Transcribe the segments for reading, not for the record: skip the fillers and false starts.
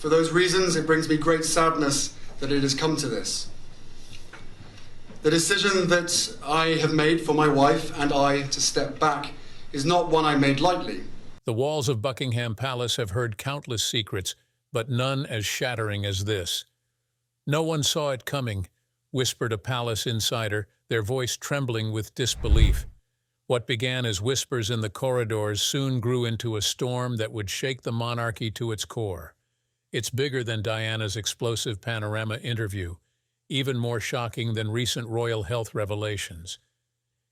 For those reasons, it brings me great sadness that it has come to this. The decision that I have made for my wife and I to step back is not one I made lightly. The walls of Buckingham Palace have heard countless secrets, but none as shattering as this. "No one saw it coming," whispered a palace insider, their voice trembling with disbelief. What began as whispers in the corridors soon grew into a storm that would shake the monarchy to its core. It's bigger than Diana's explosive panorama interview, even more shocking than recent royal health revelations.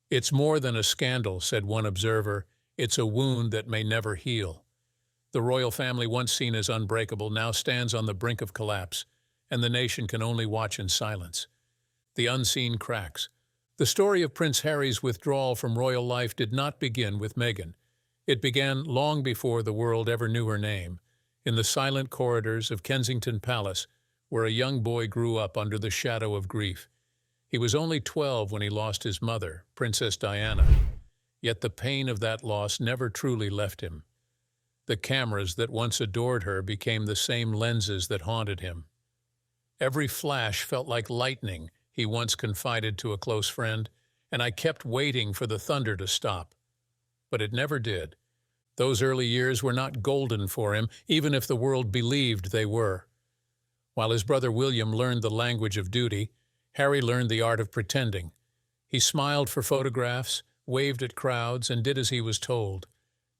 "It's more than a scandal," said one observer. "It's a wound that may never heal." The royal family, once seen as unbreakable, now stands on the brink of collapse, and the nation can only watch in silence. The unseen cracks. The story of Prince Harry's withdrawal from royal life did not begin with Meghan. It began long before the world ever knew her name, in the silent corridors of Kensington Palace, where a young boy grew up under the shadow of grief. He was only 12 when he lost his mother, Princess Diana. Yet the pain of that loss never truly left him. The cameras that once adored her became the same lenses that haunted him. "Every flash felt like lightning," he once confided to a close friend, "and I kept waiting for the thunder to stop." But it never did. Those early years were not golden for him, even if the world believed they were. While his brother William learned the language of duty, Harry learned the art of pretending. He smiled for photographs, waved at crowds, and did as he was told.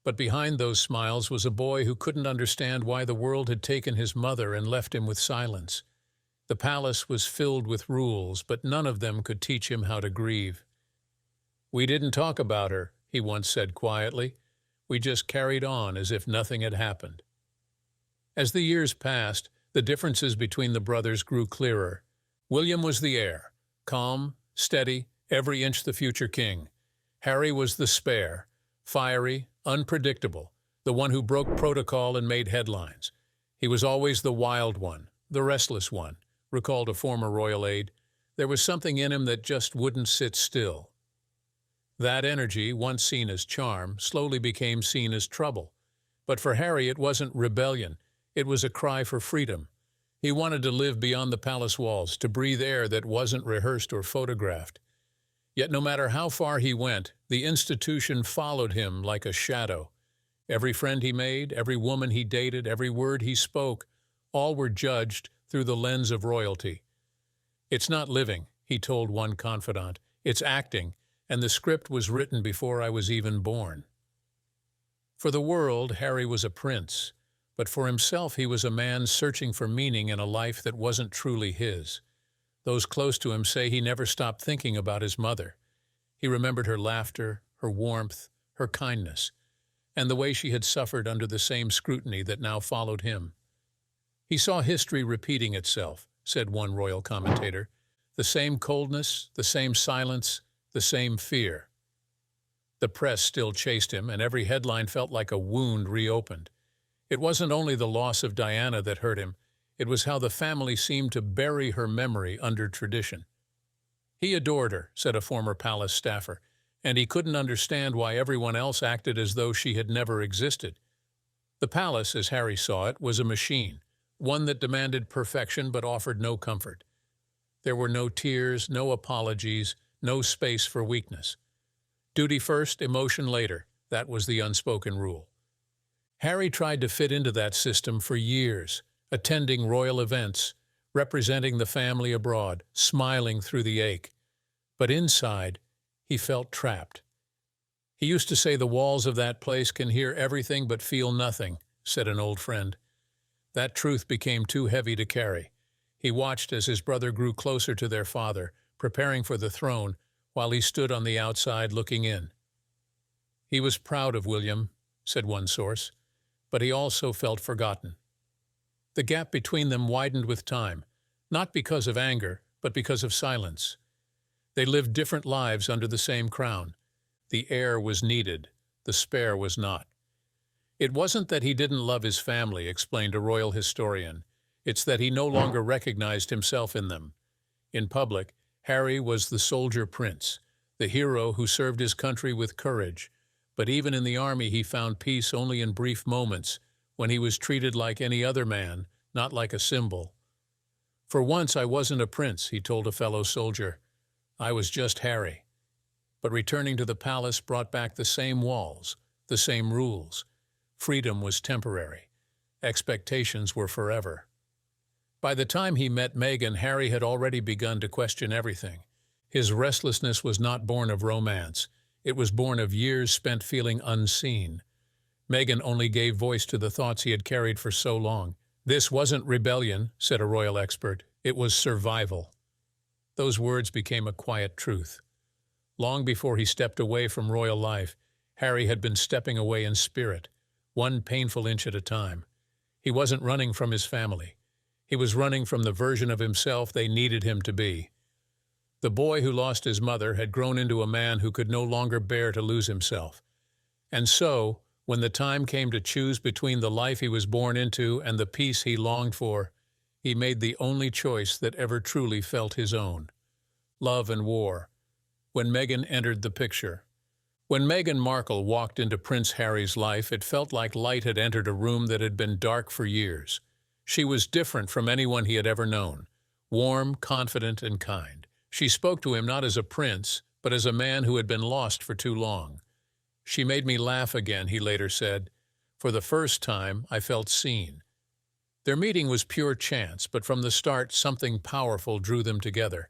But behind those smiles was a boy who couldn't understand why the world had taken his mother and left him with silence. The palace was filled with rules, but none of them could teach him how to grieve. "We didn't talk about her," he once said quietly. "We just carried on as if nothing had happened." As the years passed, the differences between the brothers grew clearer. William was the heir, calm, steady, every inch the future king. Harry was the spare, fiery, unpredictable, the one who broke protocol and made headlines. He was always the wild one, the restless one, recalled a former royal aide. There was something in him that just wouldn't sit still. That energy, once seen as charm, slowly became seen as trouble. But for Harry, it wasn't rebellion. It was a cry for freedom. He wanted to live beyond the palace walls, to breathe air that wasn't rehearsed or photographed. Yet no matter how far he went, the institution followed him like a shadow. Every friend he made, every woman he dated, every word he spoke, all were judged through the lens of royalty. "It's not living," he told one confidant. "It's acting, and the script was written before I was even born." For the world, Harry was a prince, but for himself he was a man searching for meaning in a life that wasn't truly his. Those close to him say he never stopped thinking about his mother. He remembered her laughter, her warmth, her kindness, and the way she had suffered under the same scrutiny that now followed him. "He saw history repeating itself," said one royal commentator. "The same coldness, the same silence, the same fear." The press still chased him, and every headline felt like a wound reopened. It wasn't only the loss of Diana that hurt him, it was how the family seemed to bury her memory under tradition. "He adored her," said a former palace staffer, "and he couldn't understand why everyone else acted as though she had never existed." The palace, as Harry saw it, was a machine, one that demanded perfection but offered no comfort. There were no tears, no apologies, no space for weakness. Duty first, emotion later, that was the unspoken rule. Harry tried to fit into that system for years, attending royal events, representing the family abroad, smiling through the ache. But inside, he felt trapped. "He used to say the walls of that place can hear everything but feel nothing," said an old friend. That truth became too heavy to carry. He watched as his brother grew closer to their father, preparing for the throne, while he stood on the outside looking in. "He was proud of William," said one source, "but he also felt forgotten." The gap between them widened with time, not because of anger, but because of silence. They lived different lives under the same crown. The heir was needed, the spare was not. "It wasn't that he didn't love his family," explained a royal historian. "It's that he no longer recognized himself in them." In public, Harry was the soldier prince, the hero who served his country with courage. But even in the army he found peace only in brief moments, when he was treated like any other man, not like a symbol. "For once I wasn't a prince," he told a fellow soldier. "I was just Harry." But returning to the palace brought back the same walls, the same rules. Freedom was temporary. Expectations were forever. By the time he met Meghan, Harry had already begun to question everything. His restlessness was not born of romance. It was born of years spent feeling unseen. Meghan only gave voice to the thoughts he had carried for so long. "This wasn't rebellion," said a royal expert. "It was survival." Those words became a quiet truth. Long before he stepped away from royal life, Harry had been stepping away in spirit, one painful inch at a time. He wasn't running from his family. He was running from the version of himself they needed him to be. The boy who lost his mother had grown into a man who could no longer bear to lose himself. And so, when the time came to choose between the life he was born into and the peace he longed for, he made the only choice that ever truly felt his own: love and war. When Meghan entered the picture. When Meghan Markle walked into Prince Harry's life, it felt like light had entered a room that had been dark for years. She was different from anyone he had ever known, warm, confident, and kind. She spoke to him not as a prince, but as a man who had been lost for too long. "She made me laugh again," he later said. "For the first time, I felt seen." Their meeting was pure chance, but from the start, something powerful drew them together.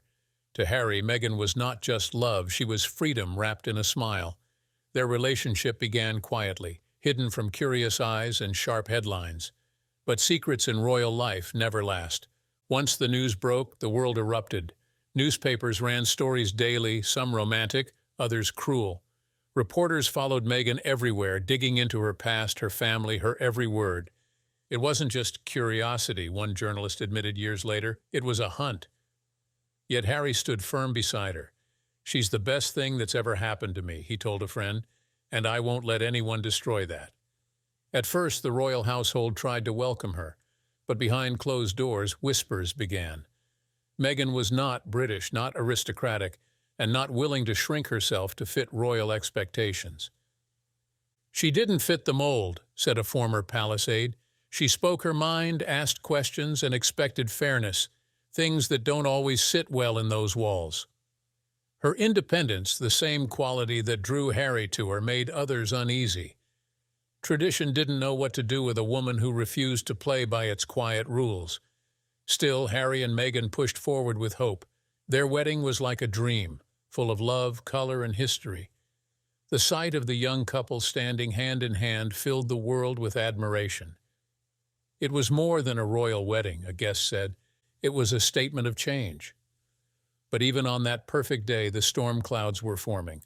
To Harry, Meghan was not just love, she was freedom wrapped in a smile. Their relationship began quietly, hidden from curious eyes and sharp headlines. But secrets in royal life never last. Once the news broke, the world erupted. Newspapers ran stories daily, some romantic, others cruel. Reporters followed Meghan everywhere, digging into her past, her family, her every word. It wasn't just curiosity, one journalist admitted years later. It was a hunt. Yet Harry stood firm beside her. "She's the best thing that's ever happened to me," he told a friend, "and I won't let anyone destroy that." At first, the royal household tried to welcome her, but behind closed doors, whispers began. Meghan was not British, not aristocratic, and not willing to shrink herself to fit royal expectations. "She didn't fit the mold," said a former palace aide. "She spoke her mind, asked questions, and expected fairness, things that don't always sit well in those walls." Her independence, the same quality that drew Harry to her, made others uneasy. Tradition didn't know what to do with a woman who refused to play by its quiet rules. Still, Harry and Meghan pushed forward with hope. Their wedding was like a dream, full of love, color, and history. The sight of the young couple standing hand in hand filled the world with admiration. "It was more than a royal wedding," a guest said. "It was a statement of change." But even on that perfect day, the storm clouds were forming.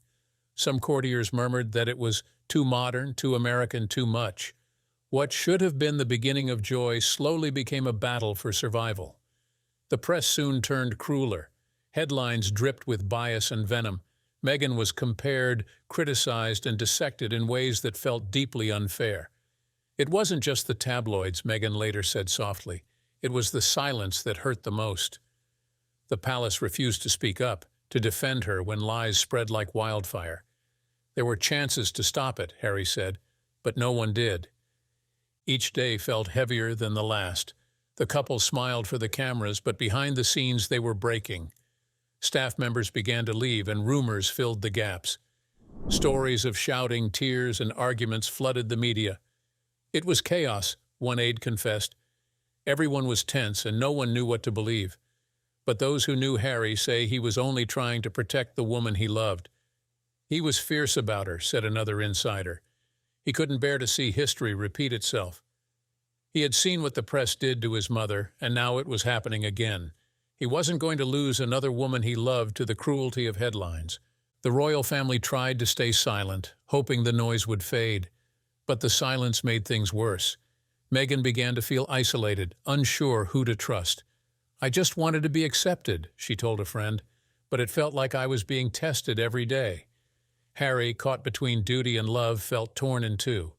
Some courtiers murmured that it was too modern, too American, too much. What should have been the beginning of joy slowly became a battle for survival. The press soon turned crueler. Headlines dripped with bias and venom. Meghan was compared, criticized, and dissected in ways that felt deeply unfair. "It wasn't just the tabloids," Meghan later said softly. "It was the silence that hurt the most." The palace refused to speak up, to defend her when lies spread like wildfire. "There were chances to stop it," Harry said, "but no one did." Each day felt heavier than the last. The couple smiled for the cameras, but behind the scenes they were breaking. Staff members began to leave, and rumors filled the gaps. Stories of shouting, tears, and arguments flooded the media. "It was chaos," one aide confessed. Everyone was tense, and no one knew what to believe. But those who knew Harry say he was only trying to protect the woman he loved. "He was fierce about her," said another insider. "He couldn't bear to see history repeat itself." He had seen what the press did to his mother, and now it was happening again. He wasn't going to lose another woman he loved to the cruelty of headlines. The royal family tried to stay silent, hoping the noise would fade. But the silence made things worse. Meghan began to feel isolated, unsure who to trust. "I just wanted to be accepted," she told a friend, "but it felt like I was being tested every day." Harry, caught between duty and love, felt torn in two.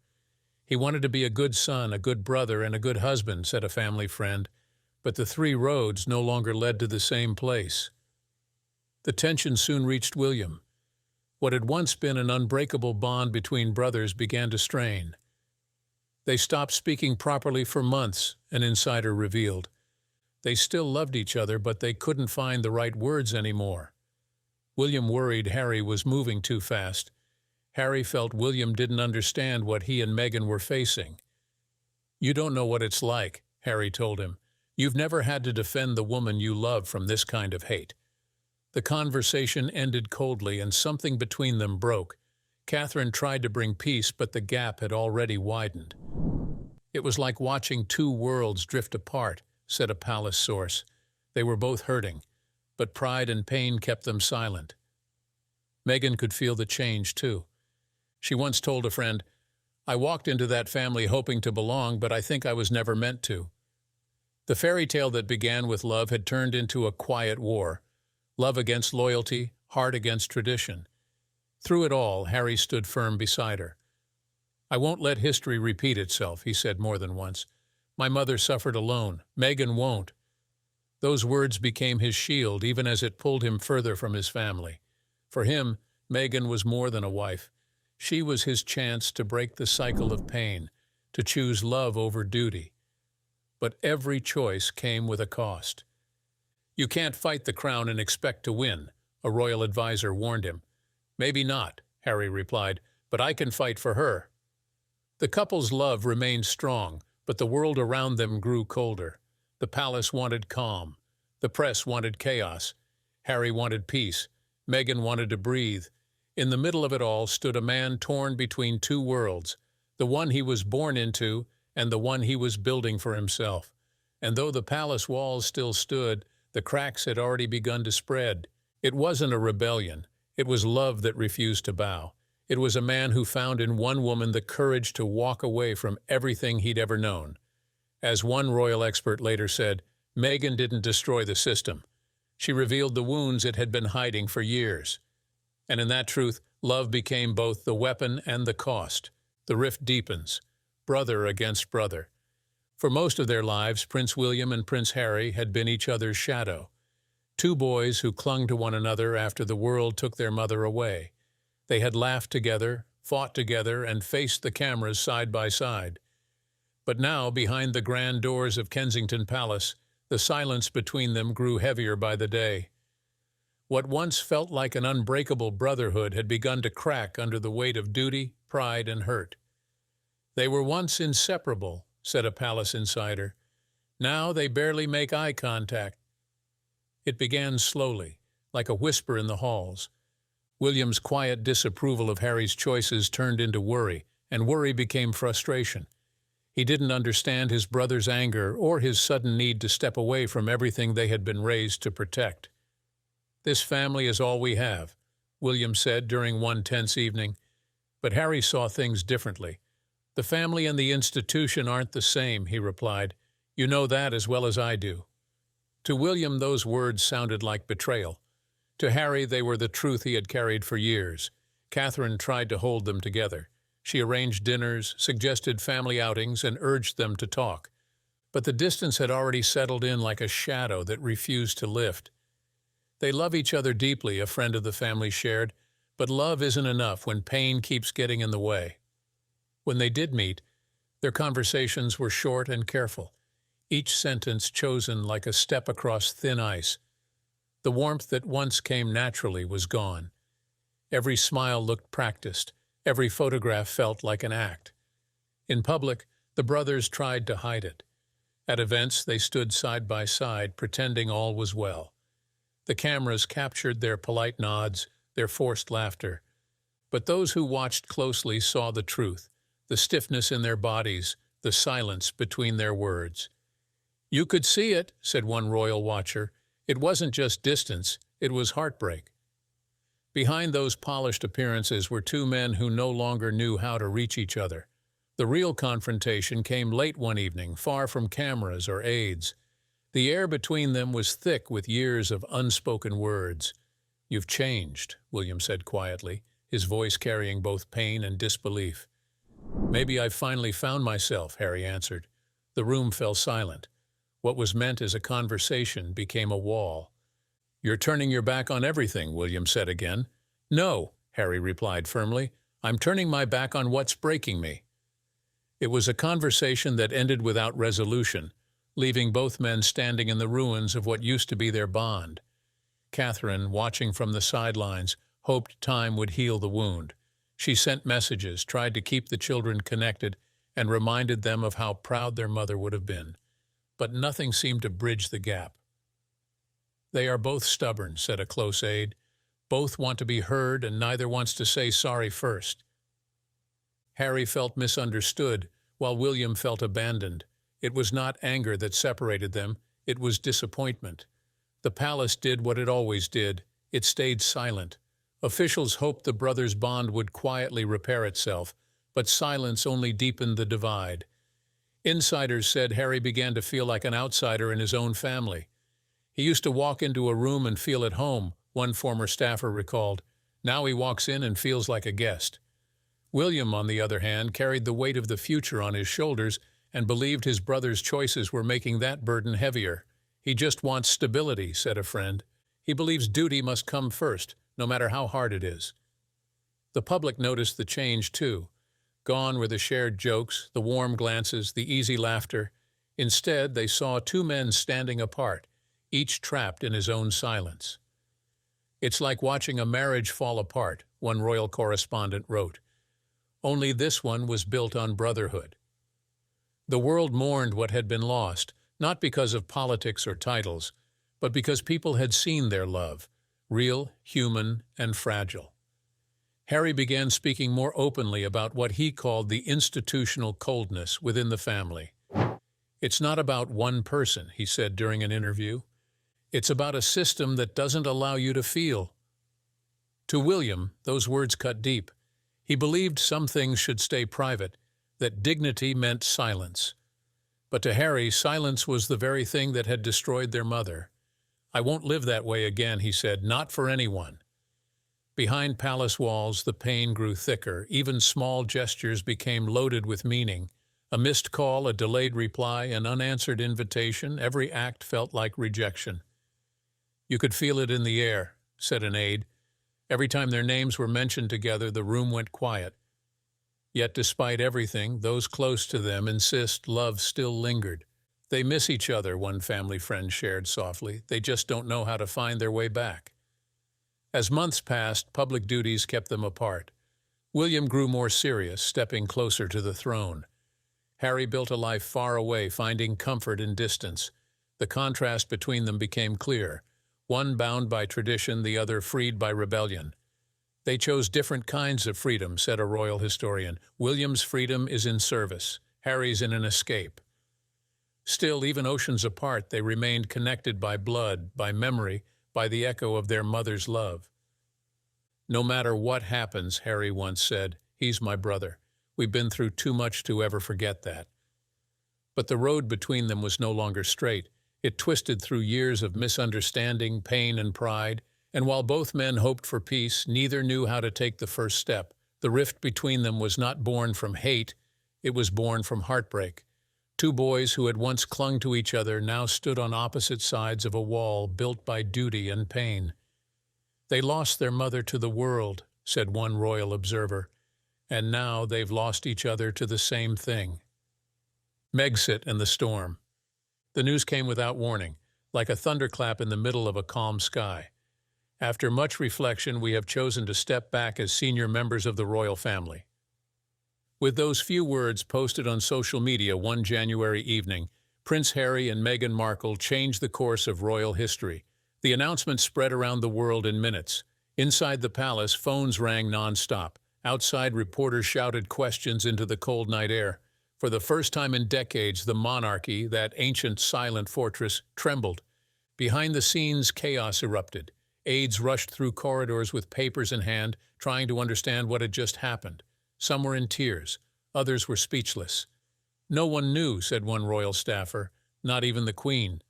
"He wanted to be a good son, a good brother, and a good husband," said a family friend, but the three roads no longer led to the same place. The tension soon reached William. What had once been an unbreakable bond between brothers began to strain. They stopped speaking properly for months, an insider revealed. They still loved each other, but they couldn't find the right words anymore. William worried Harry was moving too fast. Harry felt William didn't understand what he and Meghan were facing. "You don't know what it's like," Harry told him. "You've never had to defend the woman you love from this kind of hate." The conversation ended coldly, and something between them broke. Catherine tried to bring peace, but the gap had already widened. "It was like watching two worlds drift apart," said a palace source. They were both hurting, but pride and pain kept them silent. Meghan could feel the change, too. She once told a friend, "I walked into that family hoping to belong, but I think I was never meant to." The fairy tale that began with love had turned into a quiet war. Love against loyalty, heart against tradition. Through it all, Harry stood firm beside her. "I won't let history repeat itself," he said more than once. "My mother suffered alone. Meghan won't." Those words became his shield, even as it pulled him further from his family. For him, Meghan was more than a wife. She was his chance to break the cycle of pain, to choose love over duty. But every choice came with a cost. "You can't fight the crown and expect to win," a royal advisor warned him. "Maybe not," Harry replied, "but I can fight for her." The couple's love remained strong, but the world around them grew colder. The palace wanted calm. The press wanted chaos. Harry wanted peace. Meghan wanted to breathe. In the middle of it all stood a man torn between two worlds, the one he was born into and the one he was building for himself. And though the palace walls still stood, the cracks had already begun to spread. It wasn't a rebellion. It was love that refused to bow. It was a man who found in one woman the courage to walk away from everything he'd ever known. As one royal expert later said, Meghan didn't destroy the system. She revealed the wounds it had been hiding for years. And in that truth, love became both the weapon and the cost. The rift deepens, brother against brother. For most of their lives, Prince William and Prince Harry had been each other's shadow. Two boys who clung to one another after the world took their mother away. They had laughed together, fought together, and faced the cameras side by side. But now, behind the grand doors of Kensington Palace, the silence between them grew heavier by the day. What once felt like an unbreakable brotherhood had begun to crack under the weight of duty, pride, and hurt. "They were once inseparable," said a palace insider. "Now they barely make eye contact." It began slowly, like a whisper in the halls. William's quiet disapproval of Harry's choices turned into worry, and worry became frustration. He didn't understand his brother's anger or his sudden need to step away from everything they had been raised to protect. "This family is all we have," William said during one tense evening. But Harry saw things differently. "The family and the institution aren't the same," he replied. "You know that as well as I do." To William, those words sounded like betrayal. To Harry, they were the truth he had carried for years. Catherine tried to hold them together. She arranged dinners, suggested family outings, and urged them to talk. But the distance had already settled in like a shadow that refused to lift. "They love each other deeply," a friend of the family shared, "but love isn't enough when pain keeps getting in the way." When they did meet, their conversations were short and careful, each sentence chosen like a step across thin ice. The warmth that once came naturally was gone. Every smile looked practiced. Every photograph felt like an act. In public, the brothers tried to hide it. At events, they stood side by side, pretending all was well. The cameras captured their polite nods, their forced laughter. But those who watched closely saw the truth, the stiffness in their bodies, the silence between their words. "You could see it," said one royal watcher. "It wasn't just distance, it was heartbreak." Behind those polished appearances were two men who no longer knew how to reach each other. The real confrontation came late one evening, far from cameras or aides. The air between them was thick with years of unspoken words. "You've changed," William said quietly, his voice carrying both pain and disbelief. "Maybe I've finally found myself," Harry answered. The room fell silent. What was meant as a conversation became a wall. "You're turning your back on everything," William said again. "No," Harry replied firmly. "I'm turning my back on what's breaking me." It was a conversation that ended without resolution, leaving both men standing in the ruins of what used to be their bond. Catherine, watching from the sidelines, hoped time would heal the wound. She sent messages, tried to keep the children connected, and reminded them of how proud their mother would have been. But nothing seemed to bridge the gap. "They are both stubborn," said a close aide. "Both want to be heard, and neither wants to say sorry first." Harry felt misunderstood, while William felt abandoned. It was not anger that separated them, it was disappointment. The palace did what it always did. It stayed silent. Officials hoped the brothers' bond would quietly repair itself, but silence only deepened the divide. Insiders said Harry began to feel like an outsider in his own family. "He used to walk into a room and feel at home," one former staffer recalled. "Now he walks in and feels like a guest." William, on the other hand, carried the weight of the future on his shoulders and believed his brother's choices were making that burden heavier. "He just wants stability," said a friend. "He believes duty must come first, no matter how hard it is." The public noticed the change, too. Gone were the shared jokes, the warm glances, the easy laughter. Instead, they saw two men standing apart, each trapped in his own silence. "It's like watching a marriage fall apart," one royal correspondent wrote. Only this one was built on brotherhood. The world mourned what had been lost, not because of politics or titles, but because people had seen their love, real, human, and fragile. Harry began speaking more openly about what he called the institutional coldness within the family. "It's not about one person," he said during an interview. "It's about a system that doesn't allow you to feel." To William, those words cut deep. He believed some things should stay private, that dignity meant silence. But to Harry, silence was the very thing that had destroyed their mother. "I won't live that way again," he said, "not for anyone." Behind palace walls, the pain grew thicker. Even small gestures became loaded with meaning. A missed call, a delayed reply, an unanswered invitation, every act felt like rejection. "You could feel it in the air," said an aide. Every time their names were mentioned together, the room went quiet. Yet despite everything, those close to them insist love still lingered. "They miss each other," one family friend shared softly. "They just don't know how to find their way back." As months passed, public duties kept them apart. William grew more serious, stepping closer to the throne. Harry built a life far away, finding comfort in distance. The contrast between them became clear. One bound by tradition, the other freed by rebellion. "They chose different kinds of freedom," said a royal historian. "William's freedom is in service, Harry's in an escape." Still, even oceans apart, they remained connected by blood, by memory, by the echo of their mother's love. "No matter what happens," Harry once said, "he's my brother. We've been through too much to ever forget that." But the road between them was no longer straight. It twisted through years of misunderstanding, pain, and pride, and while both men hoped for peace, neither knew how to take the first step. The rift between them was not born from hate, it was born from heartbreak. Two boys who had once clung to each other now stood on opposite sides of a wall built by duty and pain. "They lost their mother to the world," said one royal observer, "and now they've lost each other to the same thing." Megxit and the storm. The news came without warning, like a thunderclap in the middle of a calm sky. After much reflection, we have chosen to step back as senior members of the royal family. With those few words posted on social media one January evening, Prince Harry and Meghan Markle changed the course of royal history. The announcement spread around the world in minutes. Inside the palace, phones rang nonstop. Outside, reporters shouted questions into the cold night air. For the first time in decades, the monarchy, that ancient silent fortress, trembled. Behind the scenes, chaos erupted. Aides rushed through corridors with papers in hand, trying to understand what had just happened. Some were in tears. Others were speechless. "No one knew," said one royal staffer, "not even the Queen."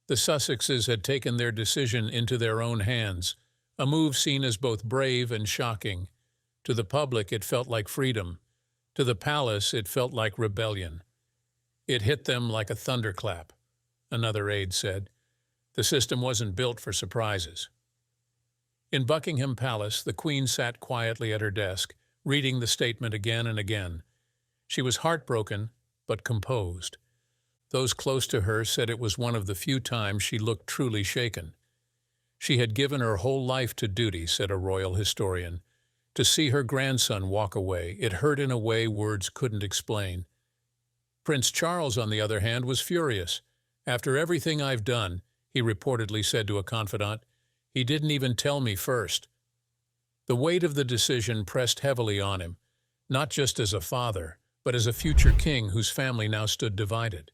The Sussexes had taken their decision into their own hands, a move seen as both brave and shocking. To the public, it felt like freedom. To the palace, it felt like rebellion. "It hit them like a thunderclap," another aide said. "The system wasn't built for surprises." In Buckingham Palace, the Queen sat quietly at her desk, reading the statement again and again. She was heartbroken, but composed. Those close to her said it was one of the few times she looked truly shaken. She had given her whole life to duty, said a royal historian. To see her grandson walk away, it hurt in a way words couldn't explain. Prince Charles, on the other hand, was furious. After everything I've done, he reportedly said to a confidant, he didn't even tell me first. The weight of the decision pressed heavily on him, not just as a father, but as a future king whose family now stood divided.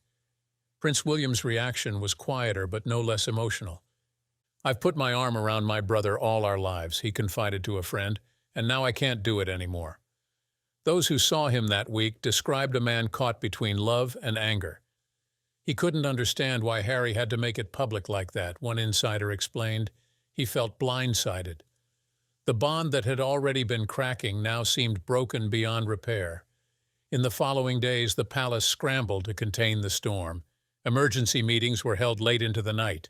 Prince William's reaction was quieter but no less emotional. I've put my arm around my brother all our lives, he confided to a friend, and now I can't do it anymore. Those who saw him that week described a man caught between love and anger. He couldn't understand why Harry had to make it public like that, one insider explained. He felt blindsided. The bond that had already been cracking now seemed broken beyond repair. In the following days, the palace scrambled to contain the storm. Emergency meetings were held late into the night.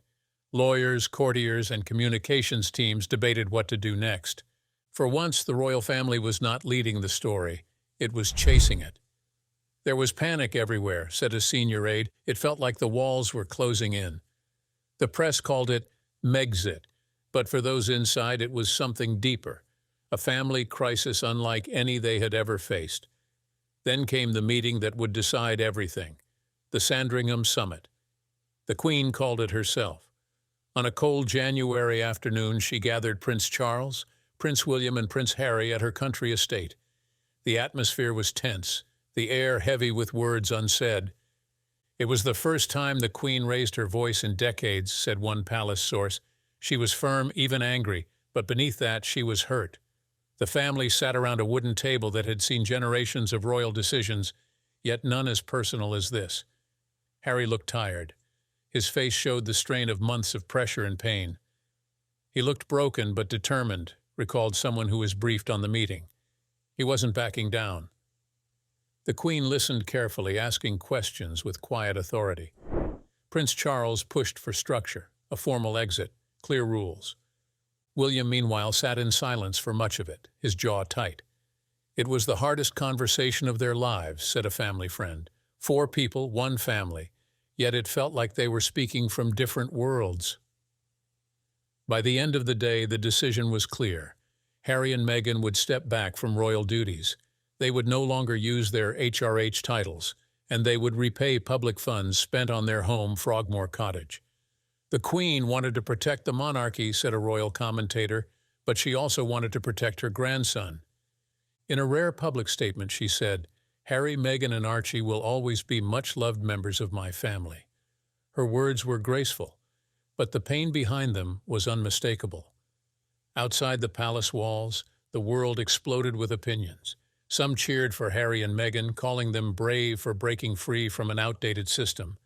Lawyers, courtiers, and communications teams debated what to do next. For once, the royal family was not leading the story. It was chasing it. There was panic everywhere, said a senior aide. It felt like the walls were closing in. The press called it Megxit, but for those inside it was something deeper, a family crisis unlike any they had ever faced. Then came the meeting that would decide everything, the Sandringham Summit. The Queen called it herself. On a cold January afternoon, she gathered Prince Charles, Prince William, and Prince Harry at her country estate. The atmosphere was tense, the air heavy with words unsaid. It was the first time the Queen raised her voice in decades, said one palace source. She was firm, even angry, but beneath that she was hurt. The family sat around a wooden table that had seen generations of royal decisions, yet none as personal as this. Harry looked tired. His face showed the strain of months of pressure and pain. He looked broken but determined, recalled someone who was briefed on the meeting. He wasn't backing down. The Queen listened carefully, asking questions with quiet authority. Prince Charles pushed for structure, a formal exit, clear rules. William, meanwhile, sat in silence for much of it, his jaw tight. It was the hardest conversation of their lives, said a family friend. 4 people, 1 family, yet it felt like they were speaking from different worlds. By the end of the day, the decision was clear. Harry and Meghan would step back from royal duties. They would no longer use their HRH titles, and they would repay public funds spent on their home, Frogmore Cottage. The Queen wanted to protect the monarchy, said a royal commentator, but she also wanted to protect her grandson. In a rare public statement, she said, Harry, Meghan, and Archie will always be much-loved members of my family. Her words were graceful, but the pain behind them was unmistakable. Outside the palace walls, the world exploded with opinions. Some cheered for Harry and Meghan, calling them brave for breaking free from an outdated system.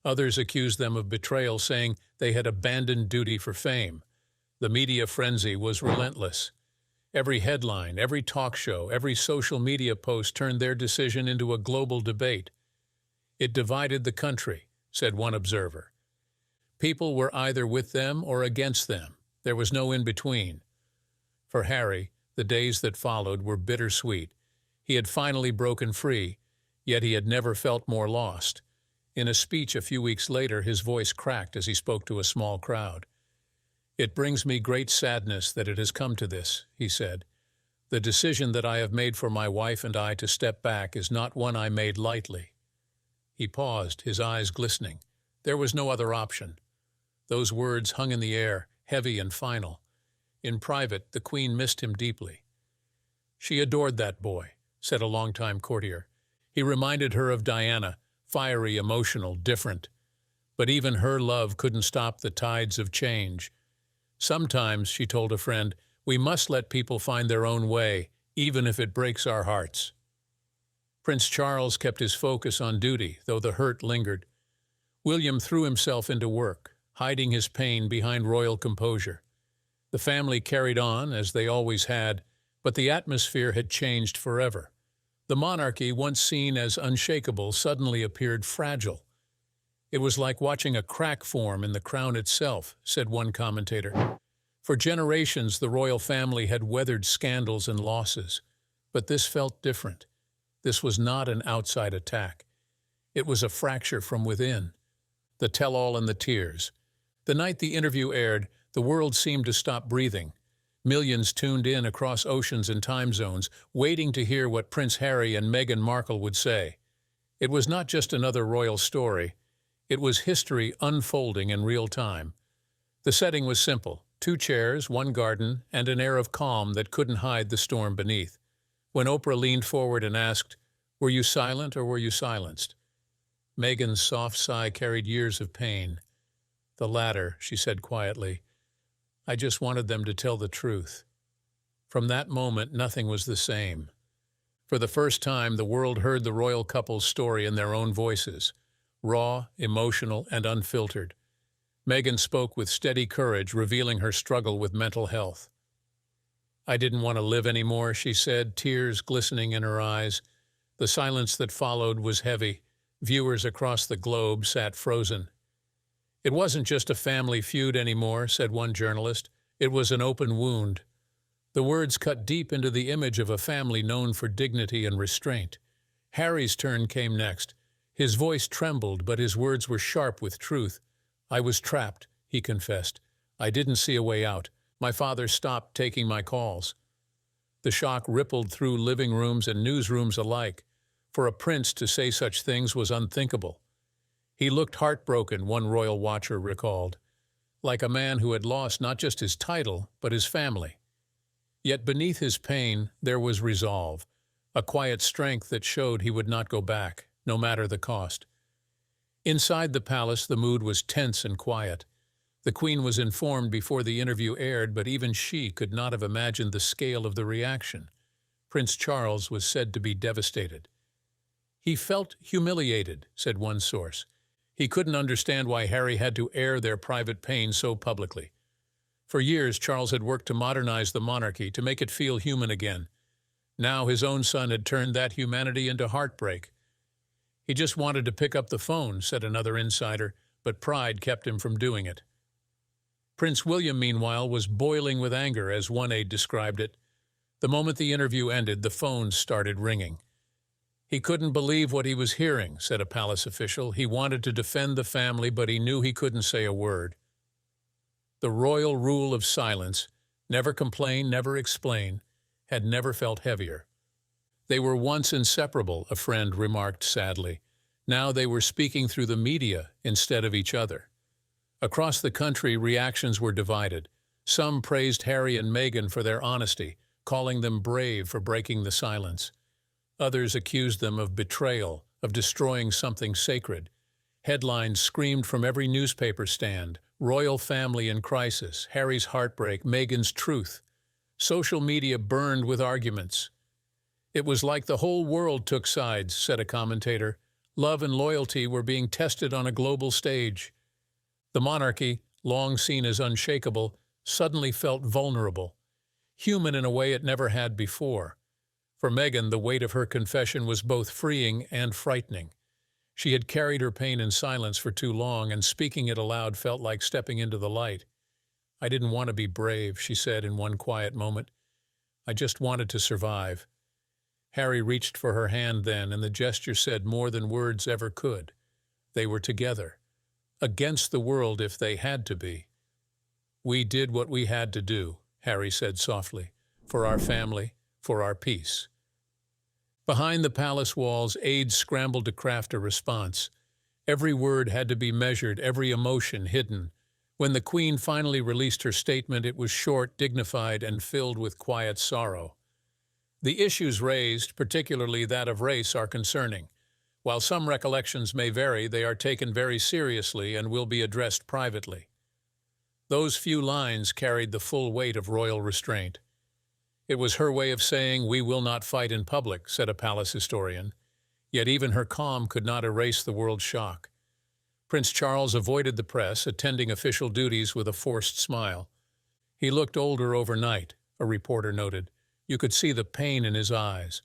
Others accused them of betrayal, saying they had abandoned duty for fame. The media frenzy was relentless. Every headline, every talk show, every social media post turned their decision into a global debate. It divided the country, said one observer. People were either with them or against them. There was no in-between. For Harry, the days that followed were bittersweet. He had finally broken free, yet he had never felt more lost. In a speech a few weeks later, his voice cracked as he spoke to a small crowd. It brings me great sadness that it has come to this, he said. The decision that I have made for my wife and I to step back is not one I made lightly. He paused, his eyes glistening. There was no other option. Those words hung in the air, heavy and final. In private, the Queen missed him deeply. She adored that boy, said a longtime courtier. He reminded her of Diana, fiery, emotional, different. But even her love couldn't stop the tides of change. Sometimes, she told a friend, we must let people find their own way, even if it breaks our hearts. Prince Charles kept his focus on duty, though the hurt lingered. William threw himself into work, hiding his pain behind royal composure. The family carried on, as they always had, but the atmosphere had changed forever. The monarchy, once seen as unshakable, suddenly appeared fragile. It was like watching a crack form in the crown itself, said one commentator. For generations, the royal family had weathered scandals and losses, but this felt different. This was not an outside attack. It was a fracture from within. The tell-all and the tears. The night the interview aired, the world seemed to stop breathing. Millions tuned in across oceans and time zones, waiting to hear what Prince Harry and Meghan Markle would say. It was not just another royal story. It was history unfolding in real time. The setting was simple: 2 chairs, 1 garden, and an air of calm that couldn't hide the storm beneath. When Oprah leaned forward and asked, "Were you silent or were you silenced?" Meghan's soft sigh carried years of pain. "The latter," she said quietly. "I just wanted them to tell the truth." From that moment, nothing was the same. For the first time, the world heard the royal couple's story in their own voices, raw, emotional, and unfiltered. Meghan spoke with steady courage, revealing her struggle with mental health. "I didn't want to live anymore," she said, tears glistening in her eyes. The silence that followed was heavy. Viewers across the globe sat frozen. "It wasn't just a family feud anymore," said one journalist. "It was an open wound." The words cut deep into the image of a family known for dignity and restraint. Harry's turn came next. His voice trembled, but his words were sharp with truth. "I was trapped," he confessed. "I didn't see a way out. My father stopped taking my calls." The shock rippled through living rooms and newsrooms alike. For a prince to say such things was unthinkable. He looked heartbroken, one royal watcher recalled, like a man who had lost not just his title, but his family. Yet beneath his pain, there was resolve, a quiet strength that showed he would not go back, no matter the cost. Inside the palace, the mood was tense and quiet. The Queen was informed before the interview aired, but even she could not have imagined the scale of the reaction. Prince Charles was said to be devastated. "He felt humiliated," said one source. He couldn't understand why Harry had to air their private pain so publicly. For years, Charles had worked to modernize the monarchy, to make it feel human again. Now his own son had turned that humanity into heartbreak. "He just wanted to pick up the phone," said another insider, but pride kept him from doing it. Prince William, meanwhile, was boiling with anger, as one aide described it. The moment the interview ended, the phones started ringing. "He couldn't believe what he was hearing," said a palace official. "He wanted to defend the family, but he knew he couldn't say a word." The royal rule of silence, never complain, never explain, had never felt heavier. "They were once inseparable," a friend remarked sadly. "Now they were speaking through the media instead of each other." Across the country, reactions were divided. Some praised Harry and Meghan for their honesty, calling them brave for breaking the silence. Others accused them of betrayal, of destroying something sacred. Headlines screamed from every newspaper stand: "Royal family in crisis," "Harry's heartbreak," "Meghan's truth." Social media burned with arguments. "It was like the whole world took sides," said a commentator. "Love and loyalty were being tested on a global stage." The monarchy, long seen as unshakable, suddenly felt vulnerable, human in a way it never had before. For Meghan, the weight of her confession was both freeing and frightening. She had carried her pain in silence for too long, and speaking it aloud felt like stepping into the light. "I didn't want to be brave," she said in one quiet moment. "I just wanted to survive." Harry reached for her hand then, and the gesture said more than words ever could. They were together, against the world if they had to be. "We did what we had to do," Harry said softly, "for our family, for our peace." Behind the palace walls, aides scrambled to craft a response. Every word had to be measured, every emotion hidden. When the Queen finally released her statement, it was short, dignified, and filled with quiet sorrow. "The issues raised, particularly that of race, are concerning. While some recollections may vary, they are taken very seriously and will be addressed privately." Those few lines carried the full weight of royal restraint. It was her way of saying, "We will not fight in public," said a palace historian. Yet even her calm could not erase the world's shock. Prince Charles avoided the press, attending official duties with a forced smile. "He looked older overnight," a reporter noted. "You could see the pain in his eyes."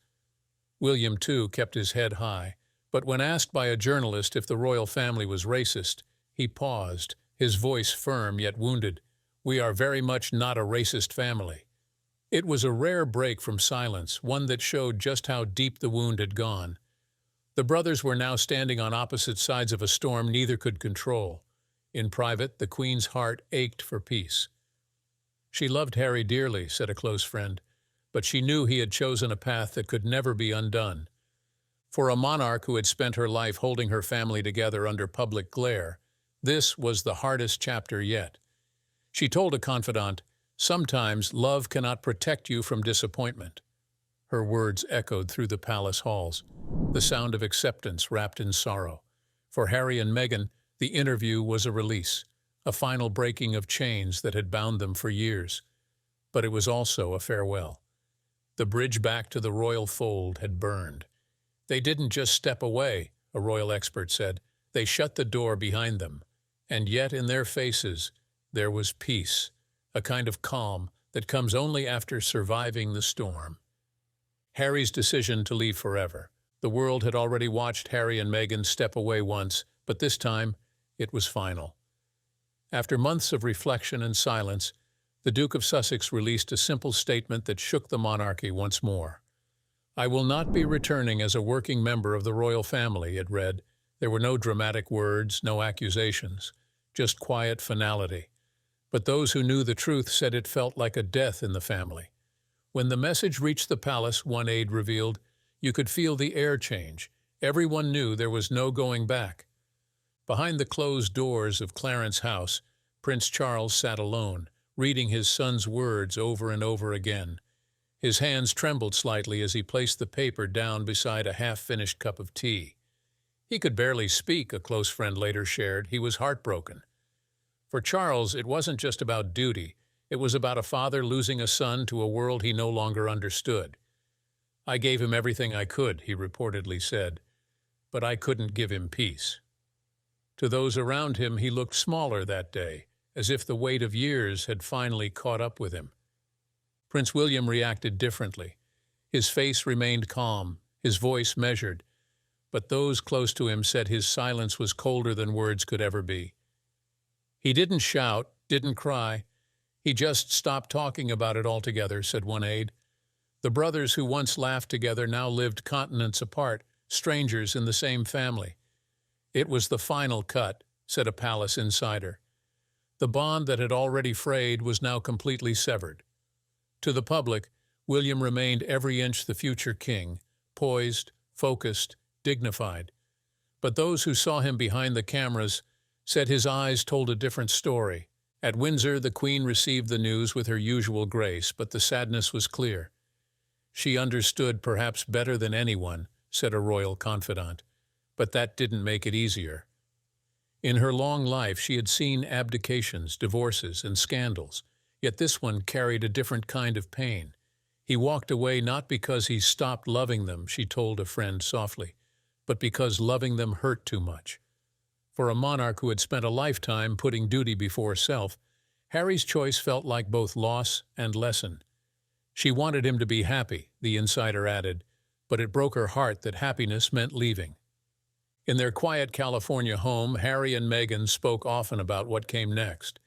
William, too, kept his head high, but when asked by a journalist if the royal family was racist, he paused, his voice firm yet wounded. "We are very much not a racist family." It was a rare break from silence, one that showed just how deep the wound had gone. The brothers were now standing on opposite sides of a storm neither could control. In private, the Queen's heart ached for peace. "She loved Harry dearly," said a close friend, "but she knew he had chosen a path that could never be undone." For a monarch who had spent her life holding her family together under public glare, this was the hardest chapter yet. She told a confidant, "Sometimes love cannot protect you from disappointment." Her words echoed through the palace halls, the sound of acceptance wrapped in sorrow. For Harry and Meghan, the interview was a release, a final breaking of chains that had bound them for years. But it was also a farewell. The bridge back to the royal fold had burned. They didn't just step away, a royal expert said. They shut the door behind them. And yet in their faces there was peace, a kind of calm that comes only after surviving the storm. Harry's decision to leave forever. The world had already watched Harry and Meghan step away once, but this time it was final. After months of reflection and silence, the Duke of Sussex released a simple statement that shook the monarchy once more. "I will not be returning as a working member of the royal family," it read. There were no dramatic words, no accusations, just quiet finality. But those who knew the truth said it felt like a death in the family. When the message reached the palace, one aide revealed, you could feel the air change. Everyone knew there was no going back. Behind the closed doors of Clarence House, Prince Charles sat alone, reading his son's words over and over again. His hands trembled slightly as he placed the paper down beside a half-finished cup of tea. He could barely speak, a close friend later shared. He was heartbroken. For Charles, it wasn't just about duty. It was about a father losing a son to a world he no longer understood. "I gave him everything I could," he reportedly said, "but I couldn't give him peace." To those around him, he looked smaller that day, as if the weight of years had finally caught up with him. Prince William reacted differently. His face remained calm, his voice measured, but those close to him said his silence was colder than words could ever be. "He didn't shout, didn't cry. He just stopped talking about it altogether," said one aide. The brothers who once laughed together now lived continents apart, strangers in the same family. "It was the final cut," said a palace insider. The bond that had already frayed was now completely severed. To the public, William remained every inch the future king, poised, focused, dignified. But those who saw him behind the cameras said his eyes told a different story. At Windsor, the Queen received the news with her usual grace, but the sadness was clear. "She understood perhaps better than anyone," said a royal confidant, "but that didn't make it easier." In her long life, she had seen abdications, divorces, and scandals, yet this one carried a different kind of pain. He walked away not because he stopped loving them, she told a friend softly, but because loving them hurt too much. For a monarch who had spent a lifetime putting duty before self, Harry's choice felt like both loss and lesson. She wanted him to be happy, the insider added, but it broke her heart that happiness meant leaving. In their quiet California home, Harry and Meghan spoke often about what came next.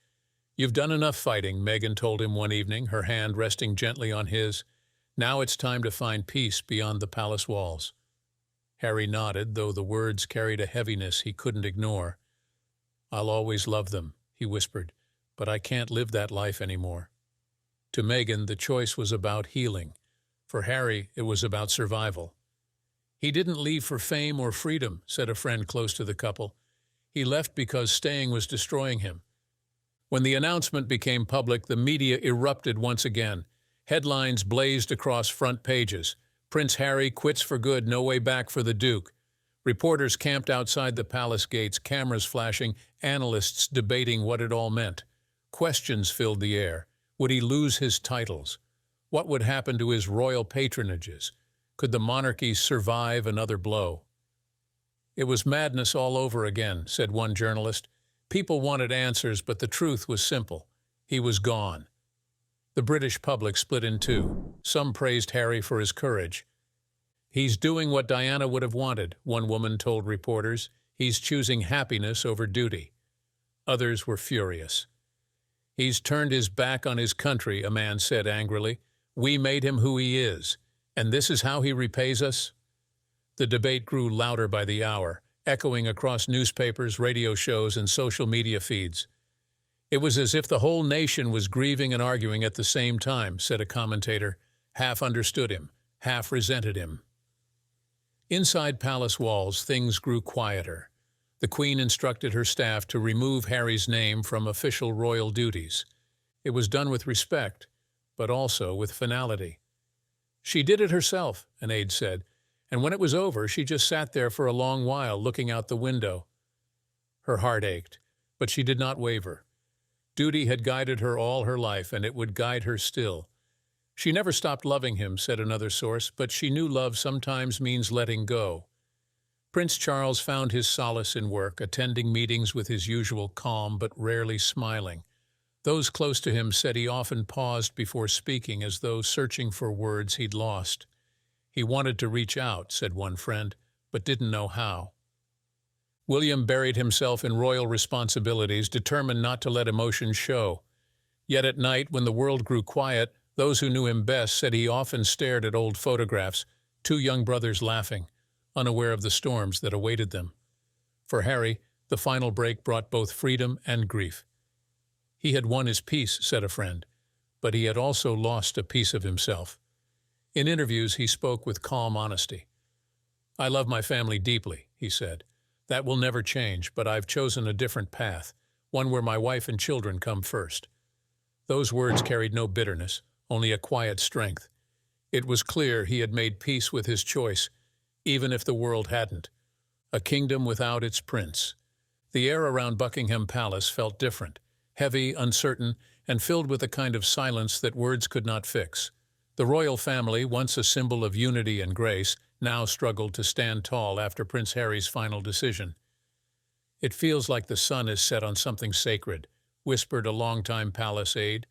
"You've done enough fighting," Meghan told him one evening, her hand resting gently on his. "Now it's time to find peace beyond the palace walls." Harry nodded, though the words carried a heaviness he couldn't ignore. "I'll always love them," he whispered, "but I can't live that life anymore." To Meghan, the choice was about healing. For Harry, it was about survival. "He didn't leave for fame or freedom," said a friend close to the couple. "He left because staying was destroying him." When the announcement became public, the media erupted once again. Headlines blazed across front pages. "Prince Harry quits for good, no way back for the Duke." Reporters camped outside the palace gates, cameras flashing, analysts debating what it all meant. Questions filled the air. Would he lose his titles? What would happen to his royal patronages? Could the monarchy survive another blow? "It was madness all over again," said one journalist. "People wanted answers, but the truth was simple. He was gone." The British public split in two. Some praised Harry for his courage. "He's doing what Diana would have wanted," one woman told reporters. "He's choosing happiness over duty." Others were furious. "He's turned his back on his country," a man said angrily. We made him who he is, and this is how he repays us? The debate grew louder by the hour, echoing across newspapers, radio shows, and social media feeds. It was as if the whole nation was grieving and arguing at the same time, said a commentator. Half understood him, half resented him. Inside palace walls, things grew quieter. The Queen instructed her staff to remove Harry's name from official royal duties. It was done with respect, but also with finality. She did it herself, an aide said, and when it was over, she just sat there for a long while, looking out the window. Her heart ached, but she did not waver. Duty had guided her all her life, and it would guide her still. She never stopped loving him, said another source, but she knew love sometimes means letting go. Prince Charles found his solace in work, attending meetings with his usual calm but rarely smiling. Those close to him said he often paused before speaking, as though searching for words he'd lost. He wanted to reach out, said one friend, but didn't know how. William buried himself in royal responsibilities, determined not to let emotion show. Yet at night, when the world grew quiet, those who knew him best said he often stared at old photographs, two young brothers laughing, unaware of the storms that awaited them. For Harry, the final break brought both freedom and grief. He had won his peace, said a friend, but he had also lost a piece of himself. In interviews, he spoke with calm honesty. I love my family deeply, he said. That will never change, but I've chosen a different path, one where my wife and children come first. Those words carried no bitterness, only a quiet strength. It was clear he had made peace with his choice, even if the world hadn't. A kingdom without its prince. The air around Buckingham Palace felt different, heavy, uncertain, and filled with a kind of silence that words could not fix. The royal family, once a symbol of unity and grace, now struggled to stand tall after Prince Harry's final decision. It feels like the sun is set on something sacred, whispered a longtime palace aide.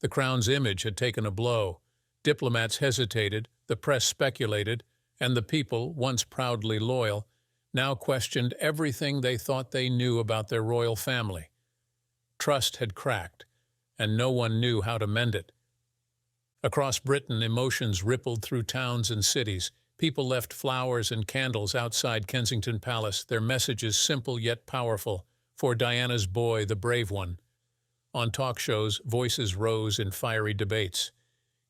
The crown's image had taken a blow. Diplomats hesitated, the press speculated, and the people, once proudly loyal, now questioned everything they thought they knew about their royal family. Trust had cracked, and no one knew how to mend it. Across Britain, emotions rippled through towns and cities. People left flowers and candles outside Kensington Palace, their messages simple yet powerful, for Diana's boy, the brave one. On talk shows, voices rose in fiery debates.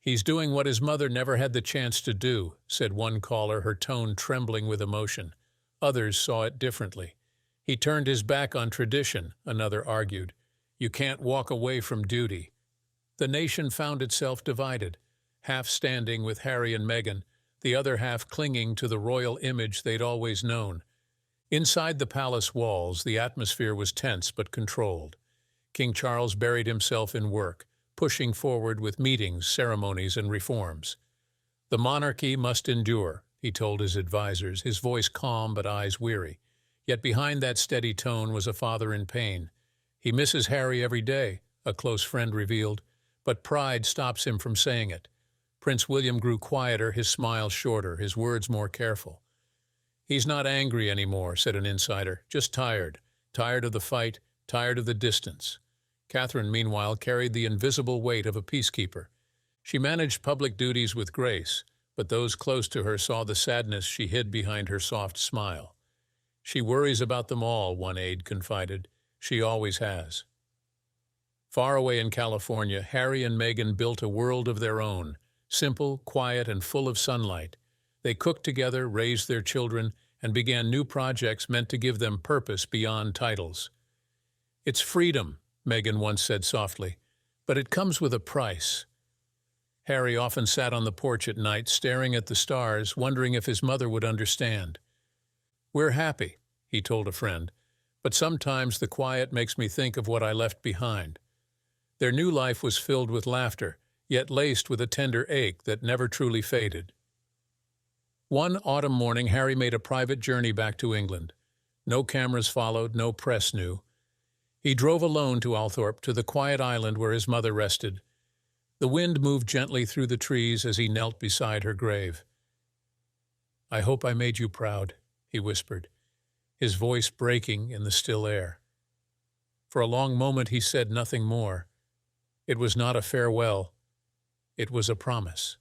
He's doing what his mother never had the chance to do, said one caller, her tone trembling with emotion. Others saw it differently. He turned his back on tradition, another argued. You can't walk away from duty. The nation found itself divided, half standing with Harry and Meghan, the other half clinging to the royal image they'd always known. Inside the palace walls, the atmosphere was tense but controlled. King Charles buried himself in work, pushing forward with meetings, ceremonies, and reforms. The monarchy must endure, he told his advisers, his voice calm but eyes weary. Yet behind that steady tone was a father in pain. He misses Harry every day, a close friend revealed, but pride stops him from saying it. Prince William grew quieter, his smile shorter, his words more careful. He's not angry anymore, said an insider, just tired. Tired of the fight, tired of the distance. Catherine, meanwhile, carried the invisible weight of a peacekeeper. She managed public duties with grace, but those close to her saw the sadness she hid behind her soft smile. She worries about them all, one aide confided. She always has. Far away in California, Harry and Meghan built a world of their own, simple, quiet, and full of sunlight. They cooked together, raised their children, and began new projects meant to give them purpose beyond titles. It's freedom, Meghan once said softly, but it comes with a price. Harry often sat on the porch at night, staring at the stars, wondering if his mother would understand. We're happy, he told a friend, but sometimes the quiet makes me think of what I left behind. Their new life was filled with laughter, yet laced with a tender ache that never truly faded. One autumn morning, Harry made a private journey back to England. No cameras followed, no press knew. He drove alone to Althorpe, to the quiet island where his mother rested. The wind moved gently through the trees as he knelt beside her grave. I hope I made you proud, he whispered, his voice breaking in the still air. For a long moment he said nothing more. It was not a farewell. It was a promise.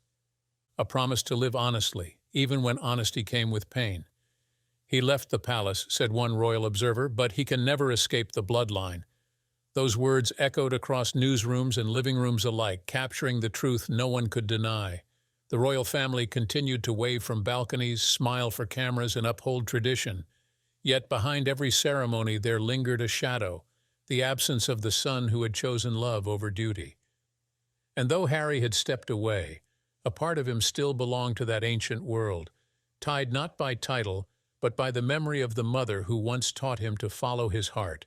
A promise to live honestly, even when honesty came with pain. He left the palace, said one royal observer, but he can never escape the bloodline. Those words echoed across newsrooms and living rooms alike, capturing the truth no one could deny. The royal family continued to wave from balconies, smile for cameras, and uphold tradition. Yet behind every ceremony there lingered a shadow, the absence of the son who had chosen love over duty. And though Harry had stepped away, a part of him still belonged to that ancient world, tied not by title, but by the memory of the mother who once taught him to follow his heart.